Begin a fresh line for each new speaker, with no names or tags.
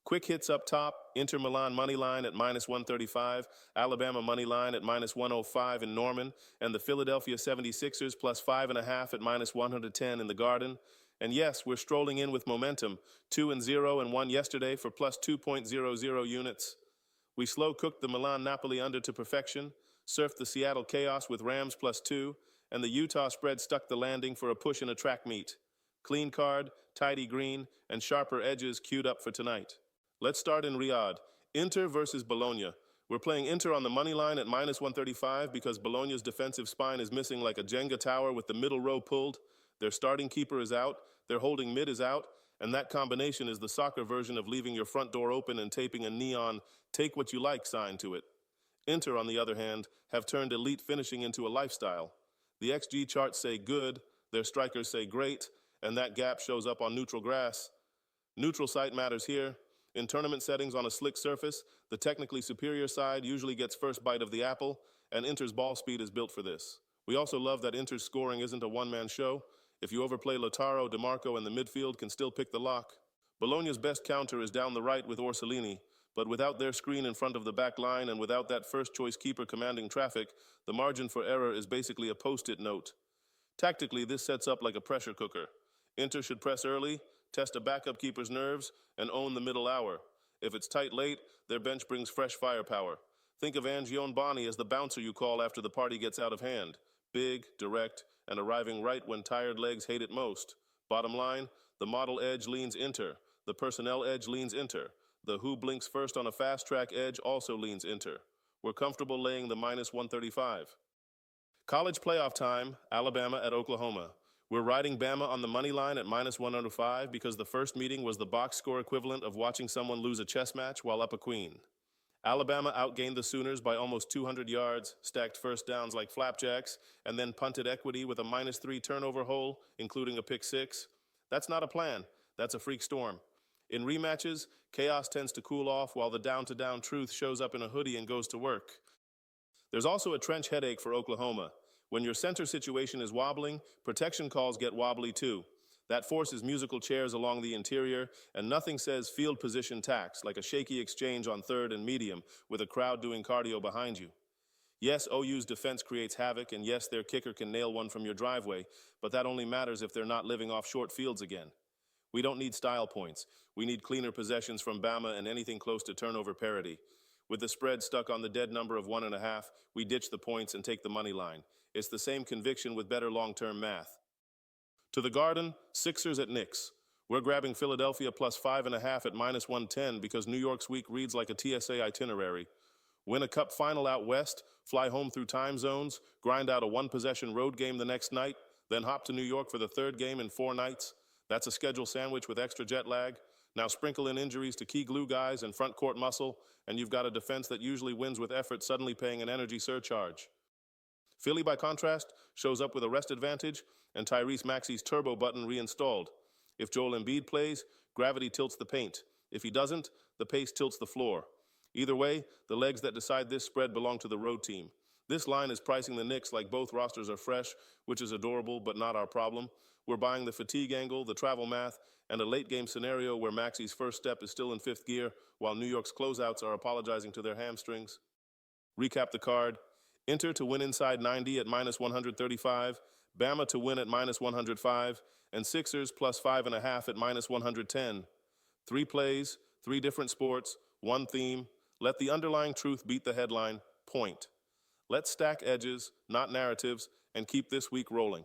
Quick hits up top, Inter Milan money line at -135, Alabama money line at -105 in Norman, and the Philadelphia 76ers plus 5.5 at -110 in the Garden. And yes, we're strolling in with momentum, 2-0 and 1 yesterday for plus 2.00 units. We slow cooked the Milan Napoli under to perfection, surfed the Seattle chaos with Rams plus 2, and the Utah spread stuck the landing for a push in a track meet. Clean card, tidy green, and sharper edges queued up for tonight. Let's start in Riyadh. Inter versus Bologna. We're playing Inter on the money line at -135 because Bologna's defensive spine is missing like a Jenga tower with the middle row pulled. Their starting keeper is out, their holding mid is out, and that combination is the soccer version of leaving your front door open and taping a neon "take what you like" sign to it. Inter, on the other hand, have turned elite finishing into a lifestyle. The XG charts say good, their strikers say great, and that gap shows up on neutral grass. Neutral site matters here. In tournament settings on a slick surface, the technically superior side usually gets first bite of the apple, and Inter's ball speed is built for this. We also love that Inter's scoring isn't a one-man show. If you overplay Lautaro, DeMarco, and the midfield can still pick the lock. Bologna's best counter is down the right with Orsolini, but without their screen in front of the back line and without that first-choice keeper commanding traffic, the margin for error is basically a post-it note. Tactically, this sets up like a pressure cooker. Inter should press early, test a backup keeper's nerves, and own the middle hour. If it's tight late, their bench brings fresh firepower. Think of Angione Boni as the bouncer you call after the party gets out of hand. Big, direct, and arriving right when tired legs hate it most. Bottom line, the model edge leans Inter. The personnel edge leans Inter. The who blinks first on a fast-track edge also leans Inter. We're comfortable laying the -135. College playoff time, Alabama at Oklahoma. We're riding Bama on the money line at -105 because the first meeting was the box score equivalent of watching someone lose a chess match while up a queen. Alabama outgained the Sooners by almost 200 yards, stacked first downs like flapjacks, and then punted equity with a -3 turnover hole, including a pick six. That's not a plan. That's a freak storm. In rematches, chaos tends to cool off while the down-to-down truth shows up in a hoodie and goes to work. There's also a trench headache for Oklahoma. When your center situation is wobbling, protection calls get wobbly too. That forces musical chairs along the interior, and nothing says field position tax like a shaky exchange on third and medium with a crowd doing cardio behind you. Yes, OU's defense creates havoc, and yes, their kicker can nail one from your driveway, but that only matters if they're not living off short fields again. We don't need style points. We need cleaner possessions from Bama and anything close to turnover parity. With the spread stuck on the dead number of 1.5, we ditch the points and take the money line. It's the same conviction with better long-term math. To the Garden, Sixers at Knicks. We're grabbing Philadelphia plus 5.5 at -110 because New York's week reads like a TSA itinerary. Win a cup final out west, fly home through time zones, grind out a one-possession road game the next night, then hop to New York for the third game in 4 nights. That's a schedule sandwich with extra jet lag. Now sprinkle in injuries to key glue guys and front court muscle, and you've got a defense that usually wins with effort suddenly paying an energy surcharge. Philly, by contrast, shows up with a rest advantage and Tyrese Maxey's turbo button reinstalled. If Joel Embiid plays, gravity tilts the paint. If he doesn't, the pace tilts the floor. Either way, the legs that decide this spread belong to the road team. This line is pricing the Knicks like both rosters are fresh, which is adorable but not our problem. We're buying the fatigue angle, the travel math, and a late-game scenario where Maxey's first step is still in 5th gear, while New York's closeouts are apologizing to their hamstrings. Recap the card. Inter to win inside 90 at -135, Bama to win at -105, and Sixers plus 5.5 at -110. 3 plays, 3 different sports, 1 theme. Let the underlying truth beat the headline. Point. Let's stack edges, not narratives, and keep this week rolling.